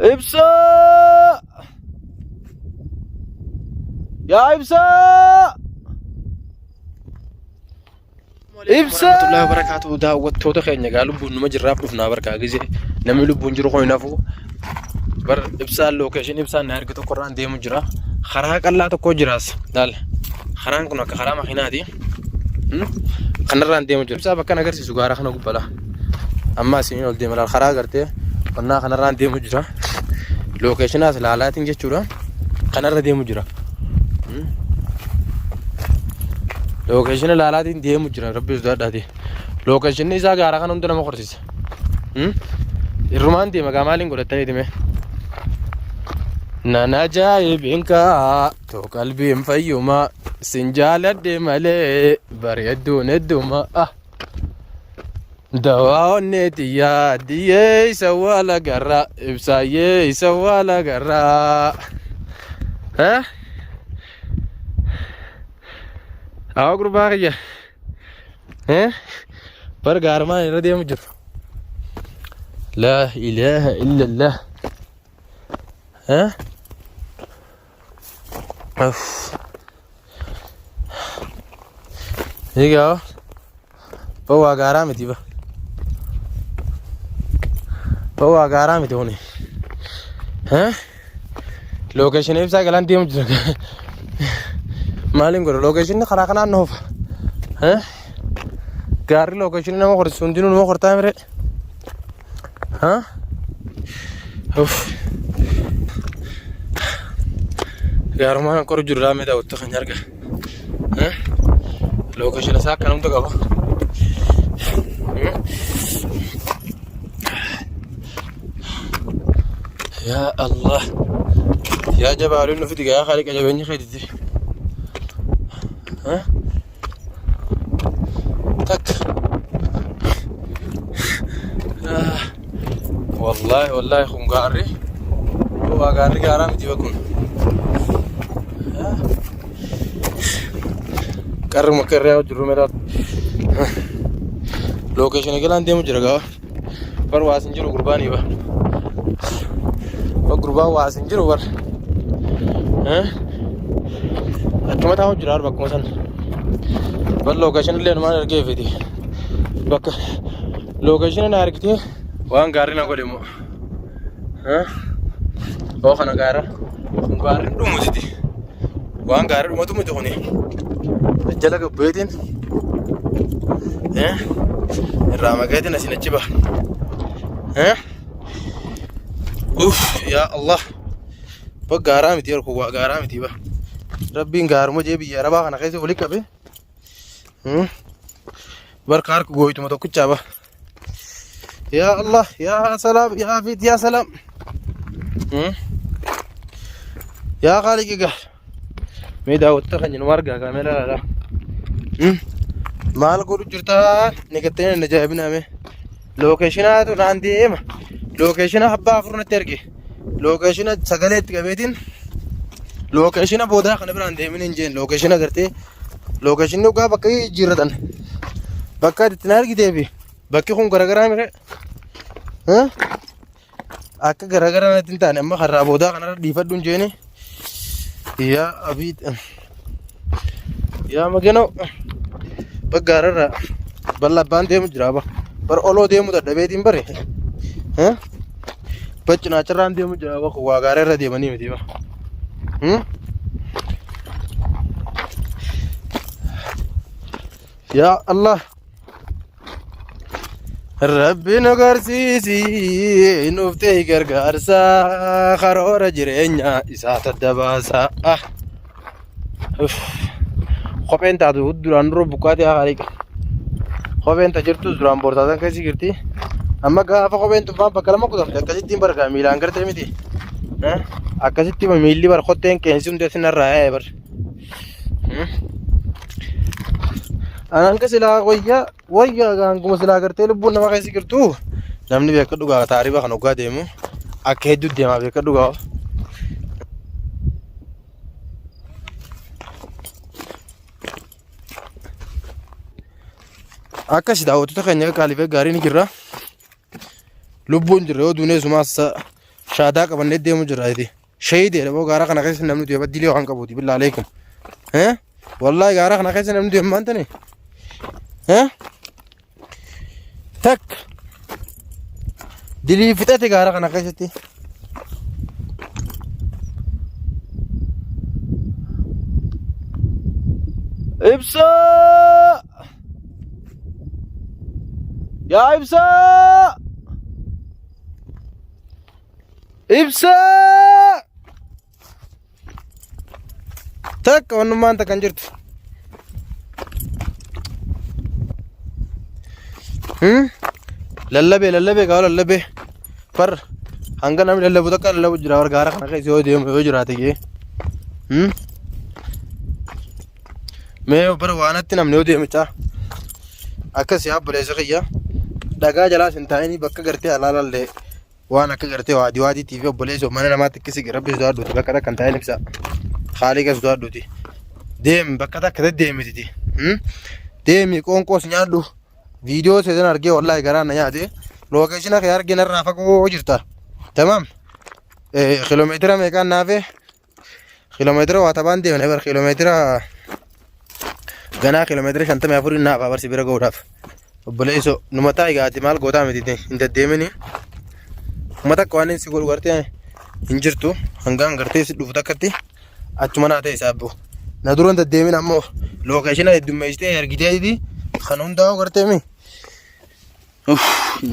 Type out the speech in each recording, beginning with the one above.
إبسا يا إبسا إبسا ورحمة الله وبركاته. دعوت تودا خيرنا قالوا بنو مجرب رفنا بركة جزء نملو بنجرو خوينا فو بر إبسا اللوكيشن إبسا نهرقتو قرآن دي مجرا خراك الله تكو جراس دال خران كنا كخرام خينا دي خنران دي مجرا إبسا بكنا قرسي سوغارا خنا قبلا أما سيني ول دي ملال خرا قرتي قلنا خنران دي مجرا لوكيشن أصل حالات إنجي چورا خنر دي مجرا لوكيشن الحالات دي مجرا ربي زاد هذه لوكيشن إذا غارا خنا ندنا مخرسيس الرومان دي مقامالين قلتني دي مه نانا جاي بينكا تو قلبي مفيوما سنجالة دي مالي بريدون الدوما دواء النتيا دي سوالا قرا إبسايي سوالا قرا ها أقول باقي ها برقار ما يردي مجر لا إله إلا الله ها أوف هيجا هو أقارامي تبا هو أقارامي توني ها لوكيشن إبسا كلام تيم جرك مالين قولوا لوكيشن خلاقنا نوف ها قاري لوكيشن نما خرج سندينو نما خرج تامره ها اوف قارمان كور جرامي دا وتخن يرجع ها لوكيشن ساك كلام تقابا يا الله يا جبال انه في دقيقه خالق جبني خيدتي ها تك والله خم قاري هو قاري قارام تبكون كرر مكرر يا جرو ميرا لوكيشن كلان دي مجرغا پر واسنجرو قرباني با قربا واسنجرو ور ها اتما تاو جرار بكم سن بل لوكيشن لين ما ركي فيدي بك لوكيشن ناركتي وان غارينا قدمو ها او خنا غارا غارين دومتي وان غاري دومتو متوني جلك بيتين ها الرامه قاعدين نسينجبا ها اوف يا الله بغارامي تير كو غارامي تيبا ربي غارمو جيبي يا ربا انا كيسو فليك ابي بركار كو غويتو متو كچابا يا الله يا سلام يا فيت يا سلام يا خالق ميدا وتخني نورغا كاميرا لا مال قول جرتا نكتين نجايبنا مي لوكيشنات راندي ما لوكيشن حبا فرن تركي لوكيشن سغلت كبيتين لوكيشن بودا خن براندي من انجين لوكيشن غرتي لوكيشن نو غا بكاي جيردن بكا تنار گيتي بكي خون غرغرا مي ها اك غرغرا نتنتان اما خرابودا خن ديفدون جيني يا ابيت يا مجنو بغاررا بلا باندي مجرابا بر اولو دي مدبيتين بري ها بچنا چران دي مجرابا كو غاررا دي بني مديبا يا الله ربي نغرسيسي نفتي غرغرسا خرور جرينيا اسات الدباسا خوبين تادو دران رو بوكاتي عليك خوبين تجرتو دران بورتادان كسي غرتي اما غافا خوبين تو بكلام كو دفت كسيتين برغا ميلان غرتي ميدي ها اكسيتي ميلي بر خوتين كينسون دسنا راي بر انا انك سلا ويا غانكم سلا غرتي لبون ما كسي غرتو نمني بيك دوغا تاريبا خنوغا ديمو اكيدو ديما بيك دوغا akkas daawwattoota keenya qaaliifee gaariin jirra lubbuun jirre yoo duunee sumaas shaadaa qabannee deemu jirra iti shayidee dhaboo gaara kana keessa namni du'e baddilee waan qabuuti billaa aleekum wallaahi gaara kana keessa namni du'e maantane tak dilii fixate gaara kana keessatti ibsa yaa ibsa ibsa tak wannummaan takkan jirtu lallabee gaa lallabee par hanga namni lallabu takka lallabu jira war gaara kana keessa yoo deemu yoo jiraate gee mee bara waanatti namni yoo deemichaa akkas yaa buleessa kiyya dhagaa jalaas hin taa'inii bakka gartee alaalallee waan akka gartee waadiitiif obboleessa mana namaatti akkasi rabbi sodaadhuuti bakka takka hin taa'in ibsa haalii gas sodaadhuuti deemi bakka takka deddeemititi deemi qoonqoos nyaadhu viidiyoo seetan argee wallaahi garaan na nyaate lookeeshina kee argee narraa fagoo jirta tamam kiiloomeetira meeqaan naafe kiiloomeetira waa tabaan deemne bar kiiloomeetira ganaa kiiloomeetira 54 naaf abarsi bira ga'uudhaaf obboleesso numa taa'i gaati maal gootaa miti hin deddeemini uma takka waan si godhu gartee hin jirtu hangaan gartee si dhufu takkatti achuma naa ta'e saabbu na dura hin deddeemin ammoo lookeeshina heddummeessitee ergiteeti kan hundaa'u gartee mi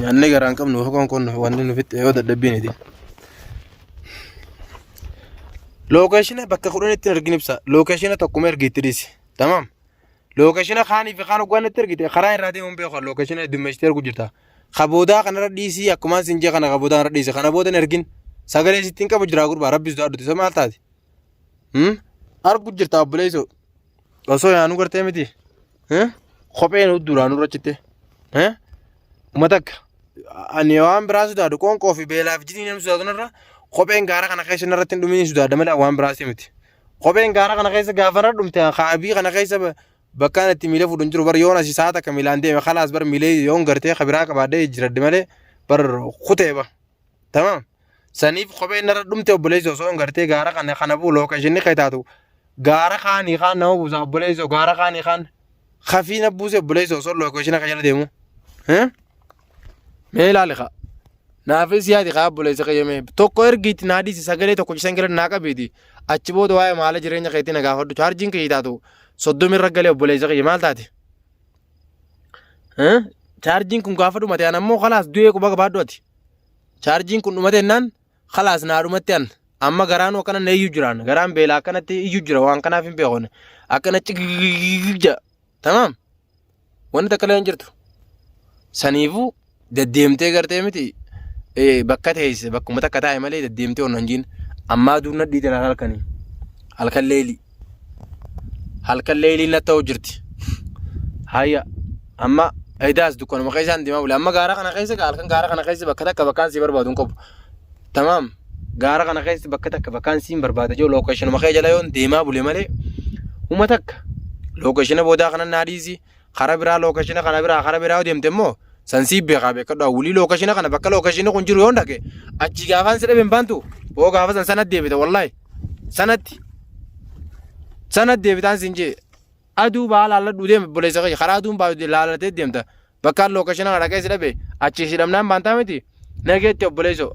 nyaannee garaan qabnu kon wanni nufitti yoo dadhabbiiniti lookeeshina bakka 10tti ergin ibsa lookeeshina tokkuma ergiitti dhisi tamam lookeeshina kaanii fi kaan ogwaanitti ergite karaa irraa deemuun beeku lookeeshina heddummeessitee ergu jirta kaboodaa kanarra dhiisii akkuma sinjee kana kaboodaa irra dhiise kana boodan ergin sagalee sittiin qabu jira gurbaa rabbisu daadhuti isa maal taati argu jirta obboleesso osoo yaanuu gartee miti kopheen duraanuu rachitte uma takka ani waan biraa sodaadhu qoonqoo fi beelaaf jitii namni sodaatu narra kopheen gaara kana keessa narratti hin dhumin sodaadha malee waan biraasi miti kopheen gaara kana keessa gaafa narra dhumte kaabii kana keessa bakkaan itti miila fuudhuun jiru bar yoon asii saata akka miilaan deeme khalaas bar miilee yoon gartee kabiraa qabaadhee jiradde malee bar kutee ba tamam saniif kopheen narra dhumte obboleesso osoo hin gartee gaara kana buu lookeeshinni kee taatu gaara kaanii kaan nama buusa obboleesso gaara kaanii kaan kafiina buuse obboleesso osoo lookeeshina kee jala deemu mee ilaali kaa naafis yaadi kaa obboleessa qayyamee tokko ergiitti naadhiisi sagalee tokko cisan gara naa qabeeti achi booda waa'ee maala jireenya keetti na gaafadhu chaarjiin kee taatu soddomi irra galee obboleessa qayya maal taate chaarjiin kun gaafa dhumate an ammoo khalaas du'ee quba qabaadhu ati chaarjiin kun dhumate ennaan khalaas naa dhumatti an amma garaan akkana na iyyuu jiraan garaan beelaa akkanatti iyyuu jira waan kanaaf hin beekone akkana cigigigja tamam wanni takka leen jirtu saniifuu deddeemtee gartee miti bakka teesse bakkuma takka taa'e malee deddeemtee onnan jiin ammaa duuna dhiite halkanii halkan leelii na ta'u jirti hayya amma edaas dukkanuma keessaan deemaa bule amma gaara kana keessa halkan gaara kana keessa bakka takka bakkaan sii barbaaduun qabu tamam gaara kana keessa bakka takka bakkaan sii barbaada joo lookeeshinuma kee jala yoon deemaa bule malee uma takka lookeeshina boodaa kana naadhiisi kara biraa lookeeshina kana biraa kara biraa deemte immoo sansii beekaa beekadhu wulii lookeeshina kana bakka lookeeshina kun jiru yoon dhaqe achi gaafaan si dhabe baantu oo gaafa san sanatti deebite wallaahi sanatti deebitaan sinjee aduu baa laalladhu deeme boleessa qayya karaa aduun baa laalatee deemta bakka lookeeshina kana dhaqee si dhabe achi si dhabnaan baantaa miti nageetti obboleesso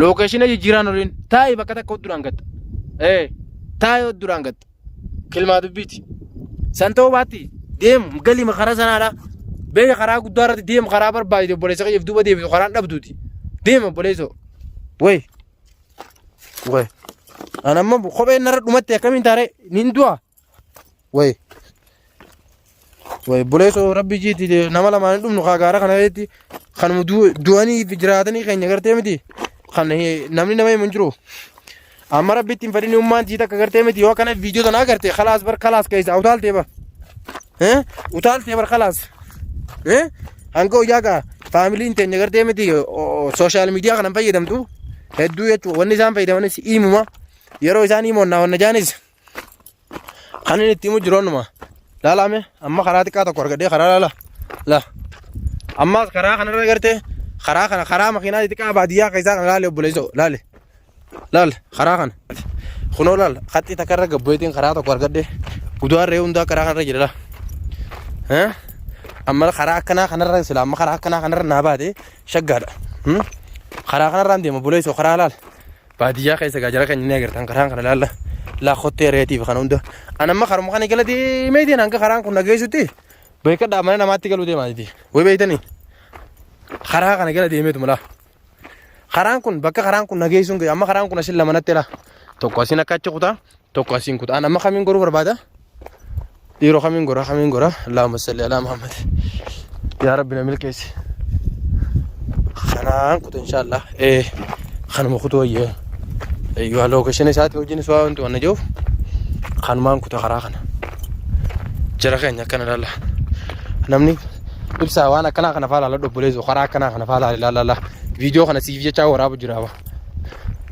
lookeeshina jijjiiraan oliin taa'ii bakka takka duraan gatta taa'ii duraan gatta kilmaa dubbiiti san ta'uu baatti deemu galima karaa sanaadha beeka karaa guddaa irratti deemu karaa barbaadite obboleessa qayyaaf duuba deebitu karaan dhabduuti deema obboleesso way anamma kopheen narra dhumatti akkamiin taare nin du'a way obboleesso rabbi jiiti nama lamaan dhumnu kaa gaara kana jetti kanuma du'anii fi jiraatanii keenya gartee miti kan namni nama himu hin jiru amma rabbitti hin fadhini ummaan jiita akka gartee miti yoo akkana viidiyoo tanaa gartee khalaas bar khalaas keessa utaaltee bar khalaas hanga hoyyaagaa faamiliin teenya gartee miti sooshaal miidiyaa kanan fayyadamtu hedduu jechuudha wanni isaan fayyadamanis himuma yeroo isaan himoonnaa wanna jaanis kan inni itti himu jiroonnuma laalame amma karaa xiqqaa tokko argadhee karaa laala ammaas karaa kanarra gartee خرا مخينا تكا بادية كيسا لالي بوليزو لال خرا خنو لال خطي تكرر قبويتين خرا تقوار قد قدوار ريون دا خرا رجل لا ها أما خرا كنا خنر سلام خرا كنا خنر نابادي شجع خرا خنر راندي ما بوليزو خرا لال بادية كيسا جرا كن نيجر تنكران خرا لا خوتي ريتي بخانون ده أنا ما خرم خاني كلا دي ميدين أنك خران كنا جيسوتي بيكر دامنا نماتي كلو دي ما دي وي بيتني خرا خاني كلا دي ميت ملا خران كن بكا خران كنا جيسون كي أما خران كنا شيل لما نتلا توقاسين كاتش كوتا توقاسين كوتا أنا ما خامين غرو بربادا ديرو خامين غرا اللهم صل على محمد يا رب نعمل كيس خران كوتا إن شاء الله إيه خانم خطوة أيوة لوكيشن ساعات وجيني سواء أنتوا أنا جوف خانمان كوتا خرا خنا جرخين يا كنا لا نمني إبسا وانا كنا فعلا لا دوبليزو خرا كنا فعلا لا فيديو خنا سيفيا تشاو رابو جراوا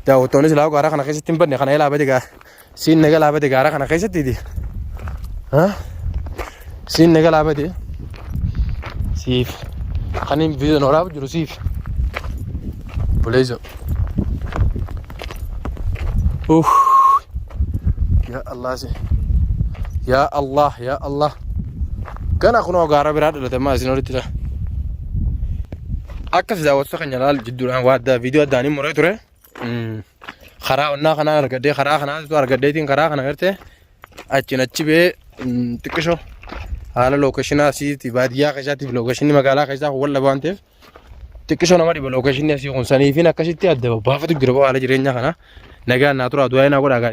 دا وتونس لا غارا خنا خيس تيمبن خنا يلا بدي سين نغلا بدي غارا خنا خيس تيدي ها سين نغلا بدي سيف خنيم فيديو نورابو جرو سيف بوليزو اوف يا الله سي يا الله كان أخونا غارا براد ولا تما سينوريتي لا أكثر إذا وصلنا نلال جدّنا وهذا فيديو داني مريتورة خرا ونا خنا ركدي خرا خنا تو ركدي تين خرا خنا كرته أتشي به تكشوا على لوكيشنا سي تبادية كذا لوكيشني مقالة كذا هو اللي بانتف تكشوا نماري بلوكيشني سي خنساني فينا كشتي أدبوا بافتك دربوا على جرينا خنا نجا ناتورا دوينا كورا